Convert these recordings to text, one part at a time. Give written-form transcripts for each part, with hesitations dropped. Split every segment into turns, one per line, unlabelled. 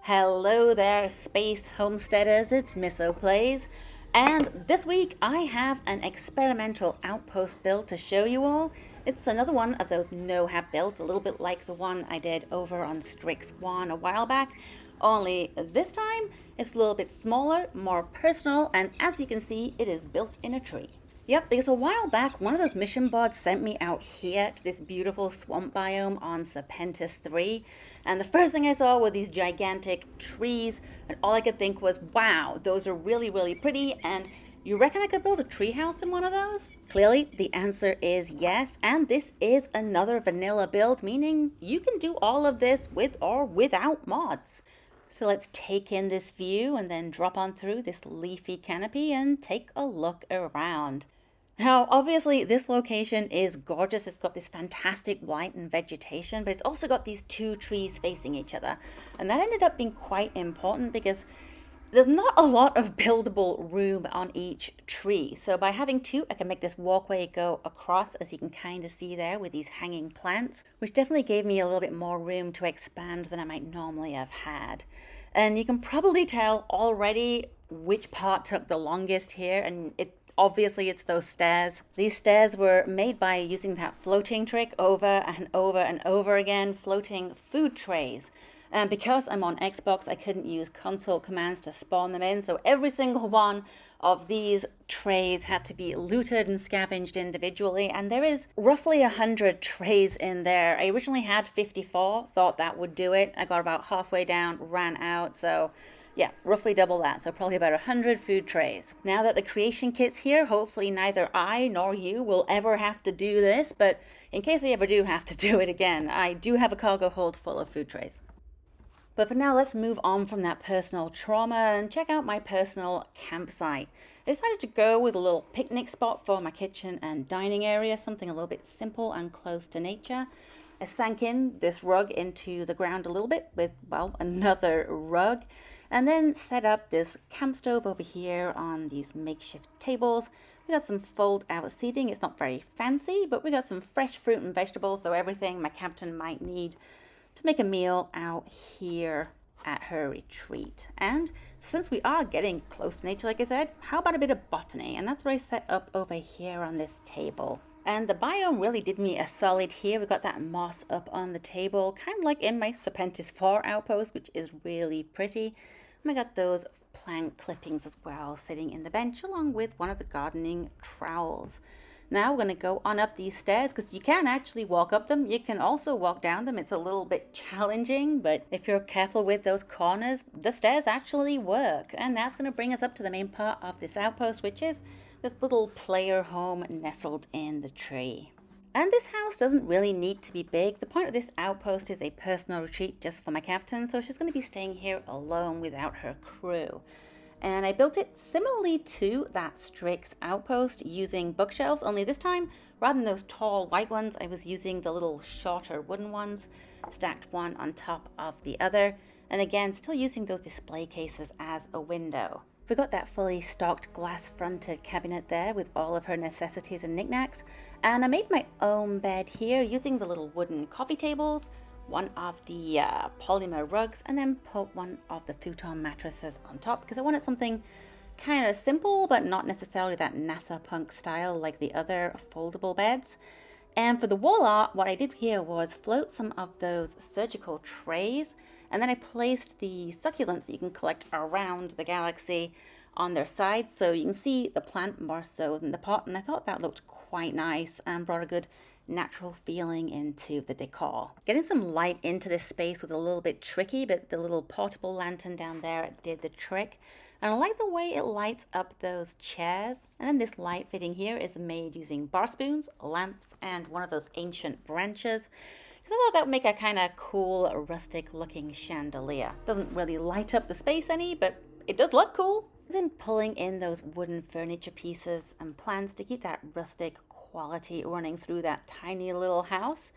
Hello there, space homesteaders. It's Misso Plays. And this week I have an experimental outpost build to show you all. It's another one of those no-hab builds, a little bit like the one I did over on Strix 1 a while back. Only this time it's a little bit smaller, more personal, and as you can see, it is built in a tree. Yep, because a while back, one of those mission bots sent me out here to this beautiful swamp biome on Serpentis III. And the first thing I saw were these gigantic trees, and all I could think was, wow, those are really, really pretty, and you reckon I could build a treehouse in one of those? Clearly, the answer is yes, and this is another vanilla build, meaning you can do all of this with or without mods. So let's take in this view and then drop on through this leafy canopy and take a look around. Now, obviously, this location is gorgeous. It's got this fantastic light and vegetation, but it's also got these two trees facing each other. And that ended up being quite important because there's not a lot of buildable room on each tree. So by having two, I can make this walkway go across, as you can kind of see there with these hanging plants, which definitely gave me a little bit more room to expand than I might normally have had. And you can probably tell already which part took the longest here, and obviously it's those stairs. These stairs were made by using that floating trick over and over and over again, floating food trays. And because I'm on Xbox, I couldn't use console commands to spawn them in, so every single one of these trays had to be looted and scavenged individually, and there is roughly 100 trays in there. I originally had 54, thought that would do it. I got about halfway down, ran out, so yeah, roughly double that, so probably about 100 food trays. Now that the creation kit's here, hopefully neither I nor you will ever have to do this, but in case I ever do have to do it again, I do have a cargo hold full of food trays. But for now, let's move on from that personal trauma and check out my personal campsite. I decided to go with a little picnic spot for my kitchen and dining area, something a little bit simple and close to nature. I sank in this rug into the ground a little bit with, well, another rug, and then set up this camp stove over here on these makeshift tables. We got some fold out seating. It's not very fancy, but we got some fresh fruit and vegetables, so everything my captain might need to make a meal out here at her retreat. And since we are getting close to nature, like I said, how about a bit of botany? And that's where I set up over here on this table. And the biome really did me a solid here. We got that moss up on the table, kind of like in my Serpentis IV outpost, which is really pretty. And I got those plant clippings as well sitting in the bench along with one of the gardening trowels. Now we're going to go on up these stairs because you can actually walk up them. You can also walk down them. It's a little bit challenging, but if you're careful with those corners, the stairs actually work. And that's going to bring us up to the main part of this outpost, which is this little player home nestled in the tree. And this house doesn't really need to be big. The point of this outpost is a personal retreat just for my captain, so she's going to be staying here alone without her crew. And I built it similarly to that Strix outpost using bookshelves, only this time, rather than those tall white ones, I was using the little shorter wooden ones, stacked one on top of the other, and again, still using those display cases as a window. We got that fully stocked glass-fronted cabinet there with all of her necessities and knickknacks, and I made my own bed here using the little wooden coffee tables, one of the polymer rugs, and then put one of the futon mattresses on top because I wanted something kind of simple but not necessarily that NASA punk style like the other foldable beds. And for the wall art, what I did here was float some of those surgical trays, and then I placed the succulents that you can collect around the galaxy on their sides so you can see the plant more so than the pot, and I thought that looked quite nice and brought a good natural feeling into the decor. Getting some light into this space was a little bit tricky, but the little portable lantern down there did the trick. And I like the way it lights up those chairs. And then this light fitting here is made using bar spoons, lamps, and one of those ancient branches. Because I thought that would make a kind of cool, rustic looking chandelier. Doesn't really light up the space any, but it does look cool. And then pulling in those wooden furniture pieces and plants to keep that rustic quality running through that tiny little house.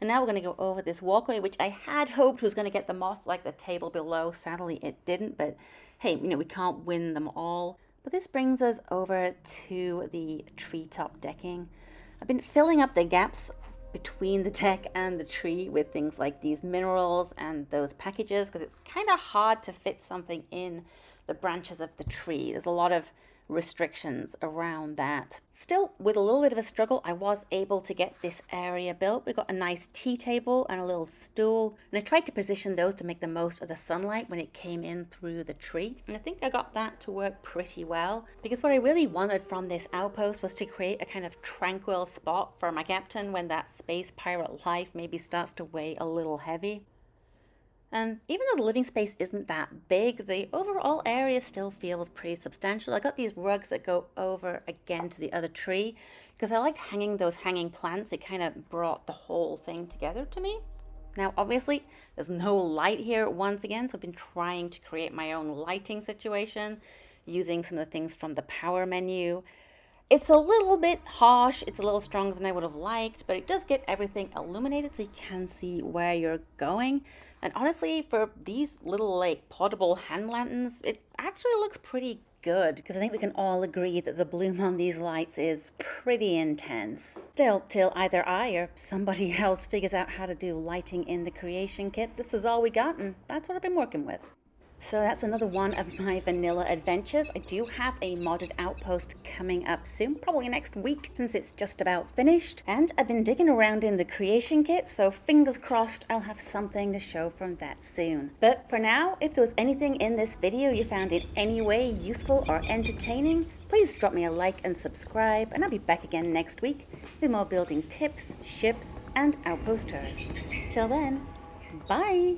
And now we're going to go over this walkway, which I had hoped was going to get the moss like the table below. Sadly, it didn't, but hey, we can't win them all. But this brings us over to the treetop decking. I've been filling up the gaps between the deck and the tree with things like these minerals and those packages, because it's kind of hard to fit something in the branches of the tree. There's a lot of restrictions around that. Still, with a little bit of a struggle, I was able to get this area built. We got a nice tea table and a little stool, and I tried to position those to make the most of the sunlight when it came in through the tree, and I think I got that to work pretty well, because what I really wanted from this outpost was to create a kind of tranquil spot for my captain when that space pirate life maybe starts to weigh a little heavy. And even though the living space isn't that big, the overall area still feels pretty substantial. I got these rugs that go over again to the other tree because I liked hanging those hanging plants. It kind of brought the whole thing together to me. Now, obviously, there's no light here once again, so I've been trying to create my own lighting situation using some of the things from the power menu. It's a little bit harsh, it's a little stronger than I would have liked, but it does get everything illuminated so you can see where you're going. And honestly, for these little like portable hand lanterns, it actually looks pretty good, because I think we can all agree that the bloom on these lights is pretty intense. Still, till either I or somebody else figures out how to do lighting in the creation kit, this is all we got, and that's what I've been working with. So that's another one of my vanilla adventures. I do have a modded outpost coming up soon, probably next week, since it's just about finished. And I've been digging around in the creation kit, so fingers crossed I'll have something to show from that soon. But for now, if there was anything in this video you found in any way useful or entertaining, please drop me a like and subscribe, and I'll be back again next week with more building tips, ships, and outpost tours. Till then, bye!